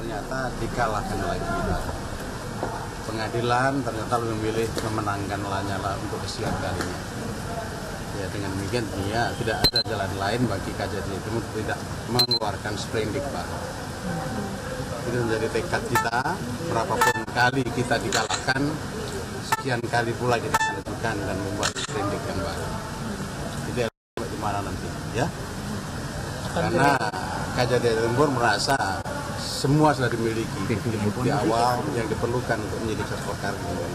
ternyata dikalahkan lagi. Pengadilan ternyata memilih memenangkan Lanyala untuk kesekian kalinya. Ya, dengan demikian tidak ada jalan lain bagi KJT Timur tidak mengeluarkan sprindik, Pak. Itu menjadi tekad kita, berapapun kali kita dikalahkan, sekian kali pula kita menentukan dan membuat sprindik yang baru. Itu di mana nanti, ya? Karena KJT Timur merasa semua sudah dimiliki di awal yang diperlukan untuk menjadi perkara ini.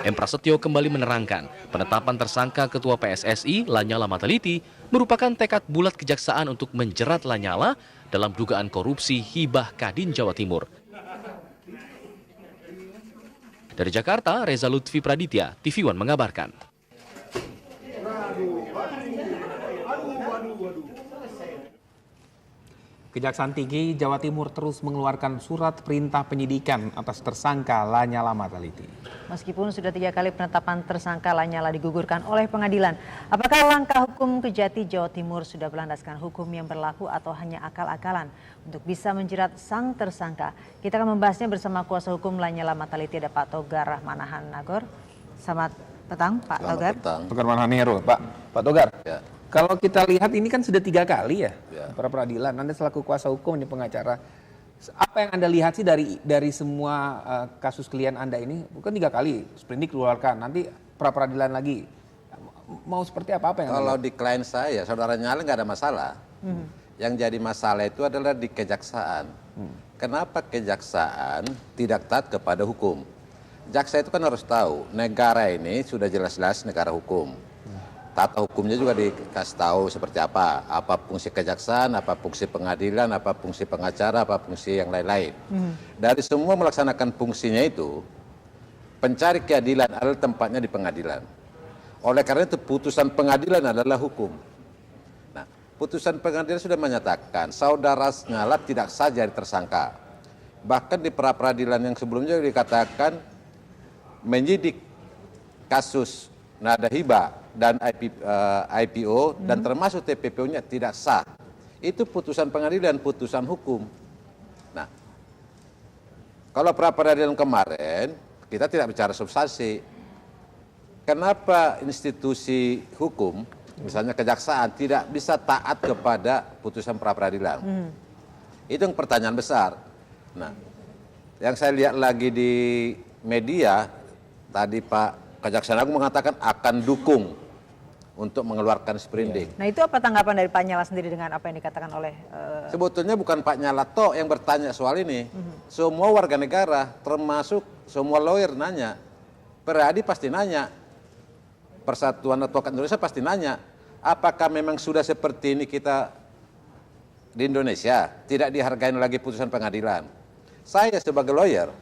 M. Prasetyo kembali menerangkan, penetapan tersangka Ketua PSSI Lanyala Mataliti merupakan tekad bulat kejaksaan untuk menjerat Lanyala dalam dugaan korupsi hibah Kadin Jawa Timur. Dari Jakarta, Reza Lutfi Praditya, TV One mengabarkan. Kejaksaan Tinggi Jawa Timur terus mengeluarkan surat perintah penyidikan atas tersangka Lanyala Mataliti. Meskipun sudah 3 kali penetapan tersangka Lanyala digugurkan oleh pengadilan, apakah langkah hukum Kejati Jawa Timur sudah berlandaskan hukum yang berlaku atau hanya akal-akalan untuk bisa menjerat sang tersangka? Kita akan membahasnya bersama kuasa hukum Lanyala Mataliti, ada Pak Togar Manahan Nagor. Selamat petang, Pak Togar. Togar Manahan Nagor, Pak Togar. Ya. Kalau kita lihat ini kan sudah 3 kali ya, para peradilan. Anda selaku kuasa hukum, ini pengacara. Apa yang Anda lihat sih dari semua kasus klien Anda ini? Bukan 3 kali, sprindik keluarkan, nanti pra peradilan lagi. Mau seperti apa yang Kalau di klien saya, saudara Nyala nggak ada masalah. Yang jadi masalah itu adalah di kejaksaan. Kenapa kejaksaan tidak taat kepada hukum? Jaksa itu kan harus tahu, negara ini sudah jelas-jelas negara hukum. Tata hukumnya juga dikasih tahu seperti apa fungsi kejaksaan, apa fungsi pengadilan, apa fungsi pengacara, apa fungsi yang lain-lain. Dari semua melaksanakan fungsinya itu, pencari keadilan adalah tempatnya di pengadilan. Oleh karena itu putusan pengadilan adalah hukum. Nah, putusan pengadilan sudah menyatakan saudara Lanyala tidak sah jadi tersangka. Bahkan di pra peradilan yang sebelumnya dikatakan menyidik kasus nada hibah dan IPO dan termasuk TPPO-nya tidak sah. Itu putusan pengadilan, putusan hukum. Nah, kalau pra peradilan kemarin kita tidak bicara substansi. Kenapa institusi hukum, misalnya kejaksaan, tidak bisa taat kepada putusan pra peradilan? Itu yang pertanyaan besar. Nah, yang saya lihat lagi di media tadi Pak Kejaksaan Agung mengatakan akan dukung untuk mengeluarkan sprindik. Nah, itu apa tanggapan dari Pak Nyala sendiri dengan apa yang dikatakan oleh... Sebetulnya bukan Pak Nyala toh yang bertanya soal ini. Semua warga negara, termasuk semua lawyer nanya. Peradi pasti nanya. Persatuan Advokat Indonesia pasti nanya. Apakah memang sudah seperti ini kita di Indonesia? Tidak dihargai lagi putusan pengadilan. Saya sebagai lawyer,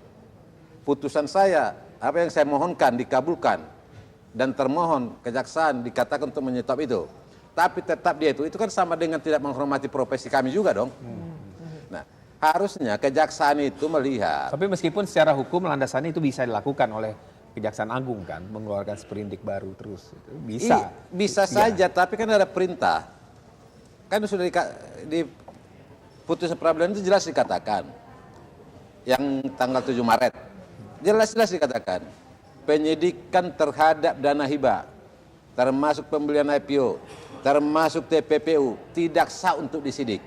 putusan saya, apa yang saya mohonkan dikabulkan. Dan termohon kejaksaan dikatakan untuk menyetop itu. Tapi tetap dia itu kan sama dengan tidak menghormati profesi kami juga dong. Nah, harusnya kejaksaan itu melihat. Tapi meskipun secara hukum landasannya itu bisa dilakukan oleh Kejaksaan Agung kan, mengeluarkan sprindik baru terus. Bisa. Bisa saja, tapi kan ada perintah. Kan sudah di putusan peradilan itu jelas dikatakan. Yang tanggal 7 Maret. Jelas-jelas dikatakan. Penyidikan terhadap dana hibah, termasuk pembelian IPO, termasuk TPPU, tidak sah untuk disidik.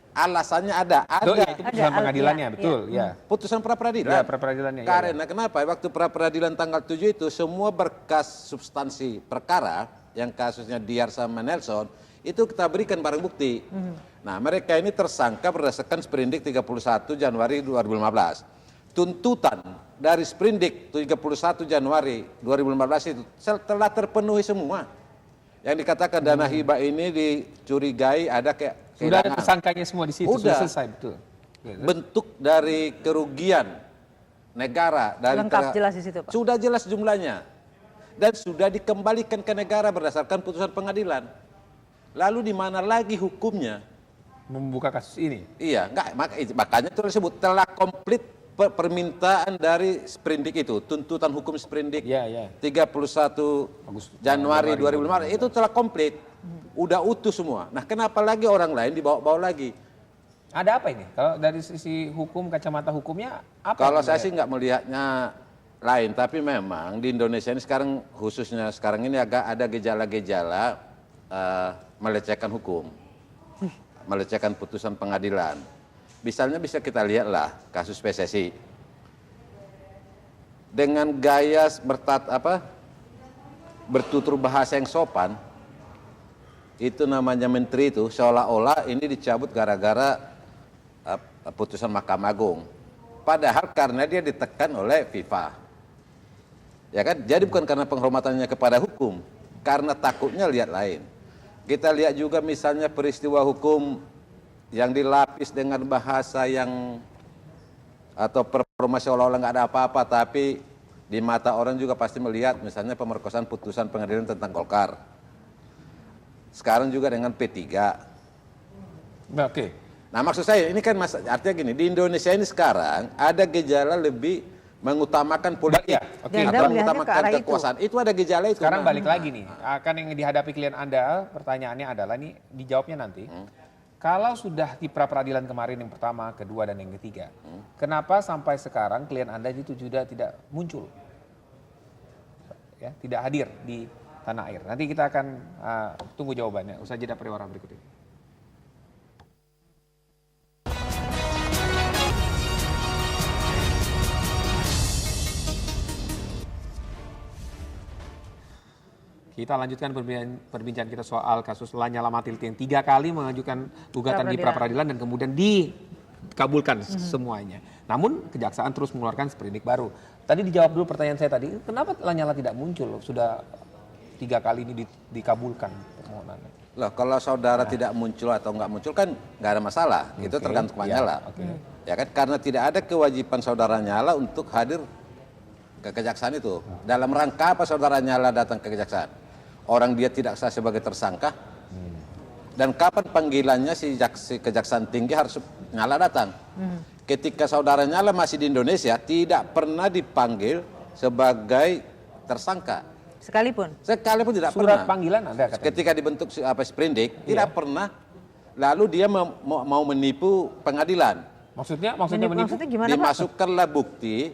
Alasannya ada. Itu putusan pengadilannya, betul. Ya. Putusan pra peradilan. Ya, pra peradilannya. Karena kenapa? Waktu pra peradilan tanggal 7 itu semua berkas substansi perkara yang kasusnya Diar sama Nelson itu kita berikan barang bukti. Nah, mereka ini tersangka berdasarkan sprindik 31 Januari 2015. Tuntutan dari sprindik 31 Januari 2015 itu telah terpenuhi semua. Yang dikatakan dana hibah ini dicurigai ada kayak sudah ada tersangkanya semua di situ, sudah selesai, betul. Bentuk dari kerugian negara dari lengkap jelas di situ, Pak. Sudah jelas jumlahnya. Dan sudah dikembalikan ke negara berdasarkan putusan pengadilan. Lalu di mana lagi hukumnya membuka kasus ini? Iya, enggak, makanya itu disebut telah komplit permintaan dari Sprindik itu, tuntutan hukum Sprindik 31 Januari 2005 itu telah komplit, udah utuh semua. Nah, kenapa lagi orang lain dibawa-bawa lagi? Ada apa ini? Kalau dari sisi hukum, kacamata hukumnya apa? Kalau saya sih nggak melihatnya lain, tapi memang di Indonesia ini sekarang, khususnya sekarang ini agak ada gejala-gejala melecehkan hukum, melecehkan putusan pengadilan. Misalnya bisa kita lihatlah kasus PSSI. Dengan gaya bertutur bahasa yang sopan, itu namanya menteri itu seolah-olah ini dicabut gara-gara putusan Mahkamah Agung. Padahal karena dia ditekan oleh FIFA. Ya kan? Jadi bukan karena penghormatannya kepada hukum, karena takutnya lihat lain. Kita lihat juga misalnya peristiwa hukum yang dilapis dengan bahasa yang atau performa seolah-olah nggak ada apa-apa, tapi di mata orang juga pasti melihat misalnya pemerkosaan putusan pengadilan tentang Golkar. Sekarang juga dengan P3. Oke. Nah, maksud saya ini kan artinya gini, di Indonesia ini sekarang ada gejala lebih mengutamakan politik atau mengutamakan kekuasaan. Itu ada gejala itu. Sekarang balik lagi nih, akan yang dihadapi klien Anda, pertanyaannya adalah nih dijawabnya nanti. Kalau sudah di pra-peradilan kemarin yang pertama, kedua, dan yang ketiga, kenapa sampai sekarang klien Anda itu sudah tidak muncul? Ya, tidak hadir di tanah air. Nanti kita akan tunggu jawabannya usai jeda pariwara berikut ini. Kita lanjutkan perbincangan kita soal kasus Lanyala Mataliti yang 3 kali mengajukan gugatan di pra-peradilan dan kemudian dikabulkan semuanya. Namun kejaksaan terus mengeluarkan sprindik baru. Tadi dijawab dulu pertanyaan saya tadi, kenapa Lanyala tidak muncul? Sudah 3 kali ini dikabulkan permohonannya. Loh, kalau saudara tidak muncul atau nggak muncul kan nggak ada masalah. Itu tergantung Lanyala. Ya kan, karena tidak ada kewajiban saudara Lanyala untuk hadir ke kejaksaan itu. Dalam rangka apa saudara Lanyala datang ke kejaksaan? Orang dia tidak sah sebagai tersangka. Dan kapan panggilannya si kejaksaan tinggi harus Lanyala datang? Ketika saudara Lanyala masih di Indonesia tidak pernah dipanggil sebagai tersangka. Sekalipun tidak Surat pernah. panggilan ada katanya. Ketika dibentuk sprindik tidak pernah. Lalu dia mau menipu pengadilan. Maksudnya menipu? Maksudnya gimana, Pak? Dimasukkanlah bukti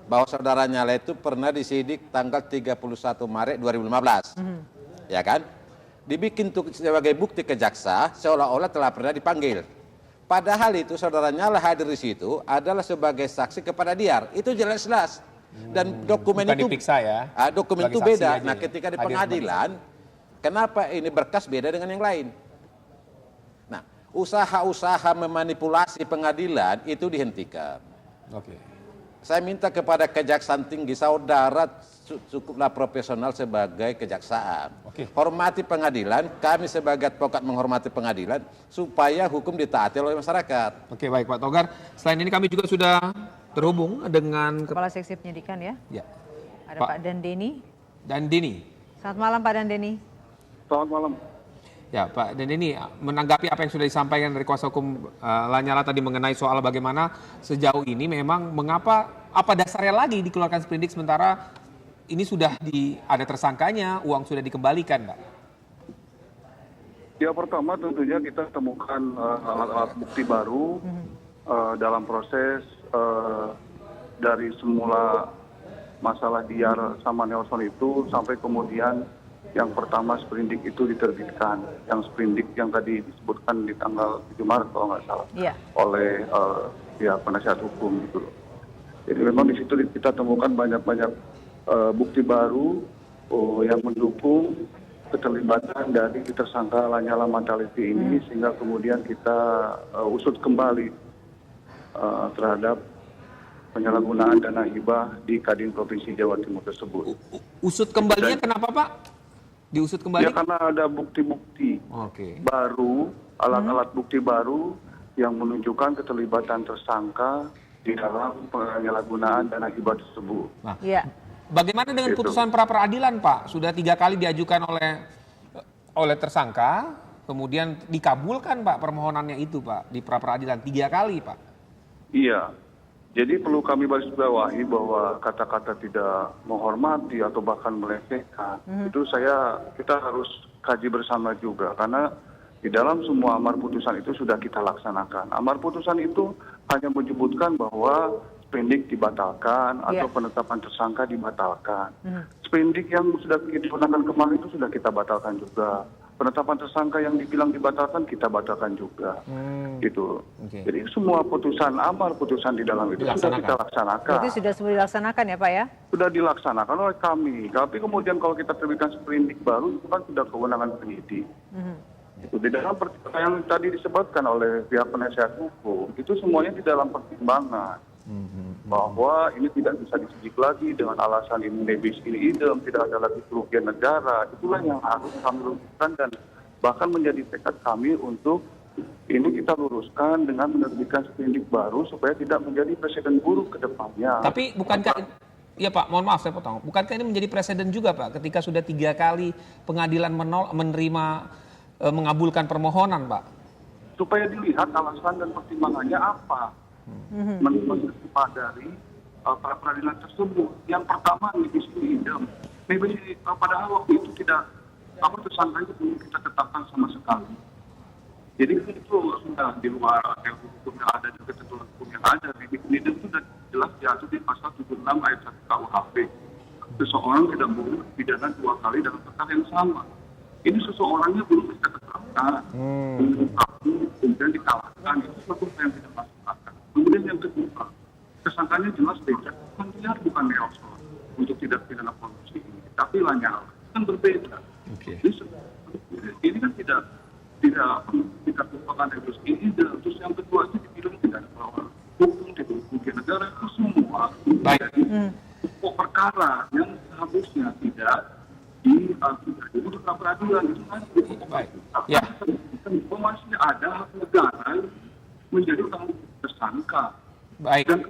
bahwa saudara Lanyala itu pernah disidik tanggal 31 Maret 2015. Ya kan? Dibikin sebagai bukti ke jaksa seolah-olah telah pernah dipanggil. Padahal itu saudara Lanyala hadir di situ adalah sebagai saksi kepada Diar. Itu jelas-jelas. Dan dokumen bukan itu dipiksa ya. Dokumen itu beda. Nah, ketika di pengadilan, kenapa ini berkas beda dengan yang lain? Nah, usaha-usaha memanipulasi pengadilan itu dihentikan. Oke. Saya minta kepada kejaksaan tinggi, saudara cukuplah profesional sebagai kejaksaan. Hormati pengadilan, kami sebagai advokat menghormati pengadilan supaya hukum ditaati oleh masyarakat. Oke, baik Pak Togar. Selain ini kami juga sudah terhubung dengan Kepala Seksi Penyidikan ya. Ya. Ada Pak Dandeni. Dandeni. Selamat malam Pak Dandeni. Selamat malam. Ya Pak Dandeni, menanggapi apa yang sudah disampaikan dari kuasa hukum Lanyala tadi mengenai soal bagaimana sejauh ini memang apa dasarnya lagi dikeluarkan sprindik sementara ini sudah ada tersangkanya, uang sudah dikembalikan, Pak? Ya, pertama tentunya kita temukan alat-alat bukti baru dalam proses dari semula masalah Diar sama Nelson itu sampai kemudian yang pertama sprindik itu diterbitkan, yang sprindik yang tadi disebutkan di tanggal 7 Maret kalau nggak salah, oleh penasihat hukum gitu loh. Jadi memang di situ kita temukan banyak-banyak bukti baru yang mendukung keterlibatan dari tersangka Lanyala Mataliti ini sehingga kemudian kita usut kembali terhadap penyalahgunaan dana hibah di Kadin Provinsi Jawa Timur tersebut. Usut kembalinya kenapa Pak? Diusut kembali? Ya karena ada bukti-bukti baru, alat-alat bukti baru yang menunjukkan keterlibatan tersangka di dalam penyalahgunaan dana hibah tersebut. Nah, bagaimana dengan putusan pra-peradilan Pak? Sudah 3 kali diajukan oleh tersangka, kemudian dikabulkan Pak permohonannya itu Pak di pra-peradilan 3 kali Pak. Iya. Jadi perlu kami garis bawahi bahwa kata-kata tidak menghormati atau bahkan melecehkan itu kita harus kaji bersama juga, karena di dalam semua amar putusan itu sudah kita laksanakan. Amar putusan itu hanya menyebutkan bahwa sprindik dibatalkan atau penetapan tersangka dibatalkan. Sprindik yang sudah kita gunakan kemarin itu sudah kita batalkan juga. Penetapan tersangka yang dibilang dibatalkan kita batalkan juga. Gitu. Jadi semua putusan, amar putusan di dalam itu sudah kita laksanakan. Berarti sudah semua dilaksanakan ya Pak ya? Sudah dilaksanakan oleh kami. Tapi kemudian kalau kita terbitkan sprindik baru itu kan sudah kewenangan penyidik. Itu di dalam yang tadi disebutkan oleh pihak penasihat hukum itu semuanya di dalam pertimbangan. Bahwa ini tidak bisa disidik lagi dengan alasan ini nebis ini idem, tidak ada lagi kerugian negara. Itulah yang harus kami luruskan dan bahkan menjadi tekad kami untuk ini kita luruskan dengan menerbitkan sprindik baru supaya tidak menjadi presiden buruk ke depannya. Tapi bukankah, ya Pak, mohon maaf saya potong. Bukankah ini menjadi presiden juga Pak ketika sudah 3 kali pengadilan mengabulkan permohonan Pak? Supaya dilihat alasan dan pertimbangannya apa. Menurut dari para peradilan tersebut. Yang pertama nebis idem. Nebis padahal waktu itu tidak tersangkanya belum kita tetapkan sama sekali. Jadi itu sudah di luar hukum yang ada dan ketentuan hukum yang ada. Nebis idem itu sudah jelas diatur di pasal 76 ayat 1 KUHP. Seseorang tidak boleh pidana 2 kali dalam perkara yang sama. Ini seseorangnya belum bisa tetapkan. Kemudian dikalahkan. Itu suatu yang tidak masuk akal. Kemudian yang kedua, tersangkanya jelas beda. Kan bukan Nelson untuk tidak pidana korupsi ini, tapi Lanyala kan berbeda. Ini kan tidak merupakan terus ini. Terus yang kedua itu dibilang tidak bahwa hukum tidak kerugian negara itu semua menjadi pokok perkara yang seharusnya tidak di peradilan itu kan. Masih ada hak negara menjadi tanggung tersangka. Baik. Dan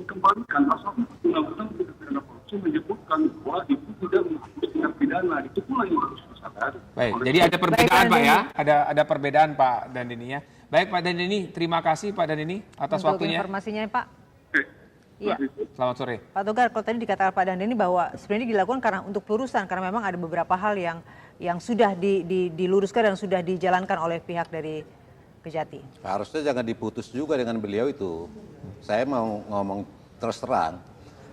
kembalikan pasal undang-undang tindak pidana korupsi menyebutkan bahwa itu tidak menghapus tindak pidana. Itu pula yang harus disadari. Baik. Jadi ada perbedaan Pak ya. Ada perbedaan Pak Dandini ya. Baik Pak Dandini, terima kasih Pak Dandini atas untuk waktunya. informasinya Pak. Iya. Selamat sore. Pak Togar, kalau tadi dikatakan Pak Dandini bahwa sebenarnya dilakukan karena untuk pelurusan, karena memang ada beberapa hal yang sudah diluruskan dan sudah dijalankan oleh pihak dari Kejati. Harusnya jangan diputus juga dengan beliau itu. Saya mau ngomong terus terang.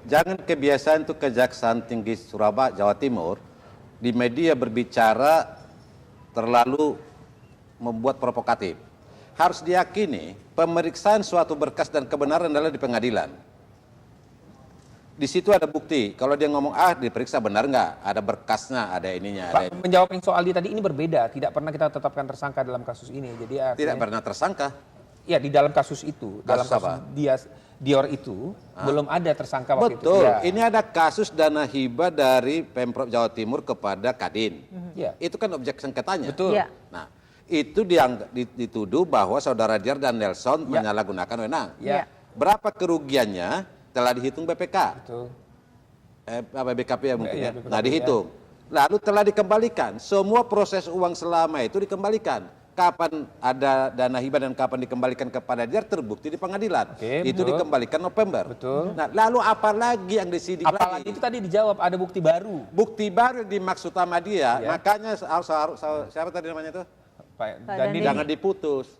Jangan kebiasaan itu Kejaksaan Tinggi Surabaya, Jawa Timur, di media berbicara terlalu membuat provokatif. Harus diyakini pemeriksaan suatu berkas dan kebenaran adalah di pengadilan. Di situ ada bukti. Kalau dia ngomong diperiksa benar nggak? Ada berkasnya, ada ininya. Pak, menjawab yang soal tadi ini berbeda. Tidak pernah kita tetapkan tersangka dalam kasus ini. Jadi artinya, tidak pernah tersangka. Ya di dalam kasus itu, dalam kasus Dior itu belum ada tersangka waktu itu. Betul. Ini ada kasus dana hibah dari Pemprov Jawa Timur kepada Kadin. Itu kan objek sengketanya. Betul. Ya. Nah, itu dituduh bahwa saudara Dior dan Nelson menyalahgunakan wewenang. Berapa kerugiannya? Telah dihitung BPK. Betul. BKP ya mungkin ya. BKP, Nah dihitung. Lalu telah dikembalikan. Semua proses uang selama itu dikembalikan. Kapan ada dana hibah dan kapan dikembalikan kepada dia terbukti di pengadilan. Itu dikembalikan November. Betul. Nah, lalu apa lagi yang disidik lagi? Apalagi itu tadi dijawab ada bukti baru. Bukti baru dimaksud sama dia. Makanya siapa tadi namanya itu? Pak Dandini. Jangan diputus.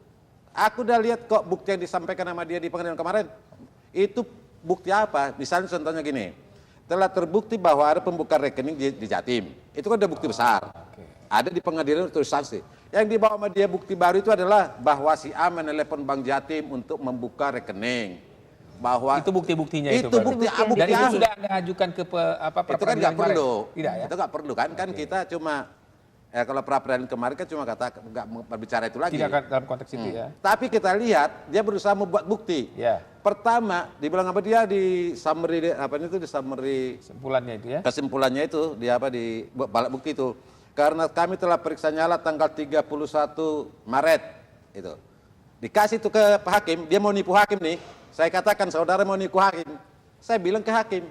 Aku udah lihat kok bukti yang disampaikan sama dia di pengadilan kemarin. Itu bukti apa? Misalnya contohnya gini, telah terbukti bahwa ada pembuka rekening di Jatim. Itu kan ada bukti besar. Ada di pengadilan terus saksi. Yang dibawa sama dia bukti baru itu adalah bahwa si A menelepon Bank Jatim untuk membuka rekening. Bahwa itu bukti-buktinya itu. Itu bukti dan itu sudah Anda ajukan ke itu kan nggak perlu. Tidak ya? Itu nggak perlu kan? Kan kita cuma kalau pra-peradilan kemarin kan cuma nggak berbicara itu lagi. Tidak dalam konteks itu ya. Tapi kita lihat dia berusaha membuat bukti. Pertama, dibilang apa dia di summary kesimpulannya itu ya. Kesimpulannya itu dia di balik bukti itu. Karena kami telah periksa Nyala tanggal 31 Maret itu. Dikasih itu ke Pak Hakim, dia mau nipu Hakim nih. Saya katakan saudara mau nipu Hakim. Saya bilang ke Hakim,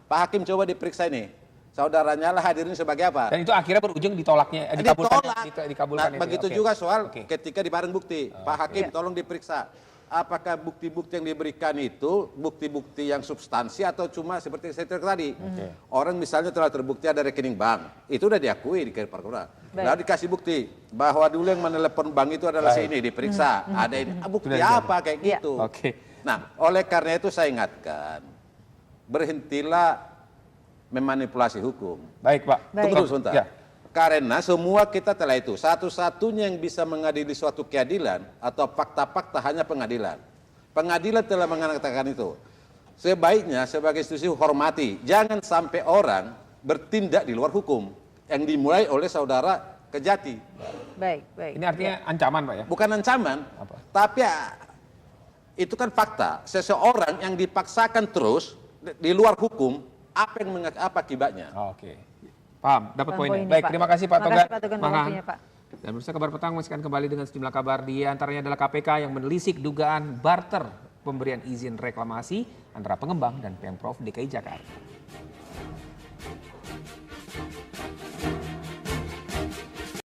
Pak Hakim coba diperiksa ini. Saudara Nyala hadirin sebagai apa? Dan itu akhirnya berujung ditolaknya, dikabulkan. Nah, begitu juga soal ketika di barang bukti. Pak Hakim tolong diperiksa. apakah bukti-bukti yang diberikan itu bukti-bukti yang substansi atau cuma seperti saya cerita tadi. Orang misalnya telah terbukti ada rekening bank, itu udah diakui di paripurna. Lalu dikasih bukti bahwa dulu yang menelepon bank itu adalah si ini, diperiksa, ada ini. Bukti apa kayak gitu. Nah, oleh karena itu saya ingatkan, berhentilah memanipulasi hukum. Baik, Pak. Tunggu sebentar. Ya. Karena semua kita telah itu. Satu-satunya yang bisa mengadili suatu keadilan atau fakta-fakta hanya pengadilan. Pengadilan telah mengatakan itu. Sebaiknya sebagai institusi hormati. Jangan sampai orang bertindak di luar hukum. Yang dimulai oleh saudara Kejati. Baik. Ini artinya ancaman, Pak ya? Bukan ancaman. Tapi itu kan fakta. Seseorang yang dipaksakan terus di luar hukum, apa akibatnya? Oke. Paham, dapat poinnya. Baik, terima kasih Pak Togar. Dan pemirsa Kabar Petang masihkan kembali dengan sejumlah kabar, di antaranya adalah KPK yang menelisik dugaan barter pemberian izin reklamasi antara pengembang dan Pemprov DKI Jakarta.